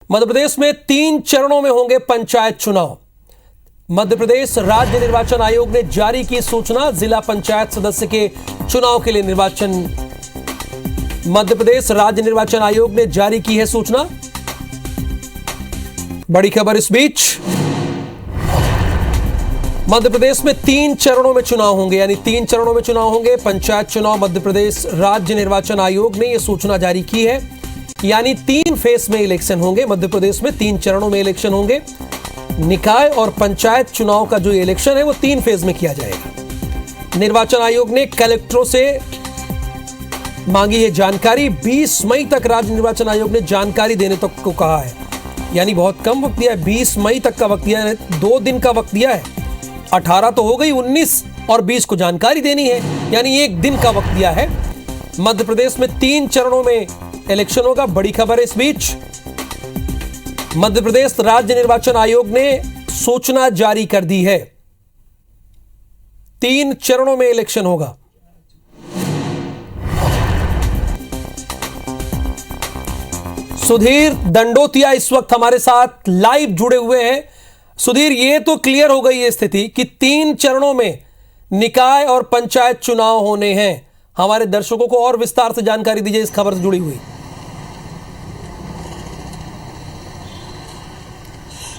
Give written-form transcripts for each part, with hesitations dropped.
मध्य प्रदेश में 3 चरणों में होंगे पंचायत चुनाव। मध्य प्रदेश राज्य निर्वाचन आयोग ने जारी की सूचना। जिला पंचायत सदस्य के चुनाव के लिए मध्य प्रदेश राज्य निर्वाचन आयोग ने जारी की है सूचना। बड़ी खबर इस बीच, मध्य प्रदेश में 3 चरणों में चुनाव होंगे, यानी 3 चरणों में चुनाव होंगे पंचायत चुनाव। मध्य प्रदेश राज्य निर्वाचन आयोग ने यह सूचना जारी की है, यानी 3 फेज में इलेक्शन होंगे। मध्य प्रदेश में 3 चरणों में इलेक्शन होंगे। निकाय और पंचायत चुनाव का जो इलेक्शन है वो 3 फेज में किया जाएगा। निर्वाचन आयोग ने कलेक्टरों से मांगी है जानकारी। 20 मई तक राज्य निर्वाचन आयोग ने जानकारी देने तक को कहा है, यानी बहुत कम वक्त दिया है। 20 मई तक का वक्त दिया है, 2 दिन का वक्त दिया है। 18 तो हो गई, 19 और 20 को जानकारी देनी है, यानी 1 दिन का वक्त दिया है। मध्य प्रदेश में 3 चरणों में इलेक्शन होगा। बड़ी खबर है इस बीच, मध्य प्रदेश राज्य निर्वाचन आयोग ने सूचना जारी कर दी है। 3 चरणों में इलेक्शन होगा। सुधीर दंडोतिया इस वक्त हमारे साथ लाइव जुड़े हुए हैं। सुधीर, ये तो क्लियर हो गई है स्थिति कि 3 चरणों में निकाय और पंचायत चुनाव होने हैं। हमारे दर्शकों को और विस्तार से जानकारी दीजिए इस खबर से जुड़ी हुई।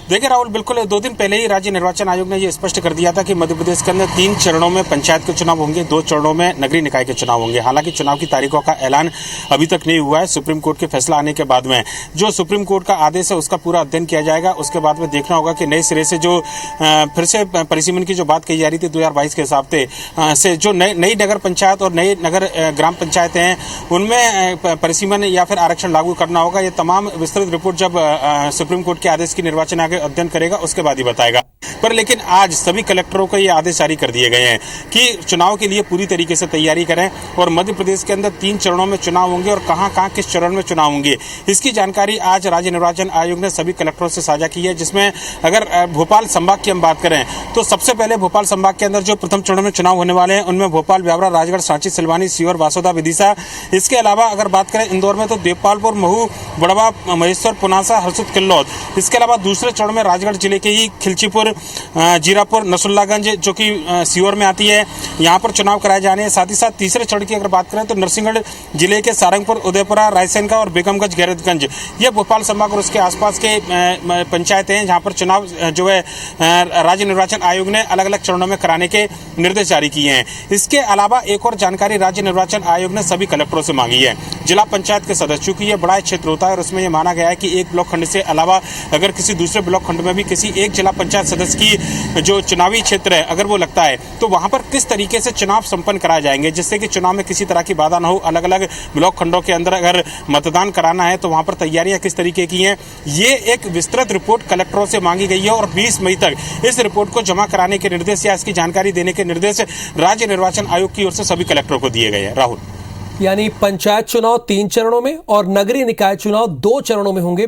देखिए राहुल, बिल्कुल 2 दिन पहले ही राज्य निर्वाचन आयोग ने ये स्पष्ट कर दिया था कि मध्य प्रदेश के अंदर 3 चरणों में पंचायत के चुनाव होंगे, 2 चरणों में नगरीय निकाय के चुनाव होंगे। हालांकि चुनाव की तारीखों का ऐलान अभी तक नहीं हुआ है। सुप्रीम कोर्ट के फैसला आने के बाद में जो सुप्रीम कोर्ट का आदेश है उसका पूरा अध्ययन किया जाएगा। उसके बाद में देखना होगा कि नए सिरे से जो फिर से परिसीमन की जो बात कही जा रही थी 2022 के हिसाब से जो नई नगर पंचायत और नई नगर ग्राम पंचायतें हैं उनमें परिसीमन या फिर आरक्षण लागू करना होगा। ये तमाम विस्तृत रिपोर्ट जब सुप्रीम कोर्ट के आदेश की निर्वाचन आयोग अध्ययन करेगा उसके बाद ही बताएगा। पर लेकिन आज सभी कलेक्टरों को ये आदेश जारी कर दिए गए हैं कि चुनाव के लिए पूरी तरीके से तैयारी करें और मध्य प्रदेश के अंदर 3 चरणों में चुनाव होंगे और कहां किस चरण में चुनाव होंगे, इसकी जानकारी आज राज्य निर्वाचन आयोग ने सभी कलेक्टरों से साझा की है। जिसमें अगर भोपाल संभाग की हम बात करें तो सबसे पहले भोपाल संभाग के अंदर जो प्रथम चरण में चुनाव होने वाले हैं उनमें भोपाल, ब्यावरा, राजगढ़, सांची, सिलवानी, सीहोर, वासोदा, विदिशा। इसके अलावा अगर बात करें इंदौर में तो देवपालपुर, महू, बड़वा, महेश्वर, पुनासा, हरसुद, किल्लौद। इसके अलावा दूसरे चरण में राजगढ़ जिले के ही खिलचीपुर, जीरापुर, नसुल्लागंज जो कि सीहोर में आती है, यहाँ पर चुनाव कराए जाने हैं। साथ ही साथ तीसरे चरण की अगर बात करें तो नरसिंहगढ़ जिले के सारंगपुर, उदयपुरा, रायसेन का और बेगमगंज, गैरतगंज, ये भोपाल संभाग और उसके आसपास के पंचायतें हैं जहाँ पर चुनाव जो है राज्य निर्वाचन आयोग ने अलग अलग चरणों में कराने के निर्देश जारी किए हैं। इसके अलावा एक और जानकारी राज्य निर्वाचन आयोग ने सभी कलेक्टरों से मांगी है। जिला पंचायत के सदस्य, चूंकि ये बड़ा क्षेत्र होता है और उसमें यह माना गया है कि एक ब्लॉक खंड से अलावा अगर किसी दूसरे ब्लॉक खंड में भी किसी एक जिला पंचायत सदस्य की जो चुनावी क्षेत्र है अगर वो लगता है तो वहां पर किस तरीके से चुनाव संपन्न कराए जाएंगे जिससे कि चुनाव में किसी तरह की बाधा न हो। अलग अलग ब्लॉक खंडों के अंदर अगर मतदान कराना है तो वहां पर तैयारियां किस तरीके की हैं, ये एक विस्तृत रिपोर्ट कलेक्टरों से मांगी गई है और 20 मई तक इस रिपोर्ट को जमा कराने के निर्देश या इसकी जानकारी देने के निर्देश राज्य निर्वाचन आयोग की ओर से सभी कलेक्टरों को दिए गए हैं। राहुल, यानी पंचायत चुनाव 3 चरणों में और नगरीय निकाय चुनाव 2 चरणों में होंगे।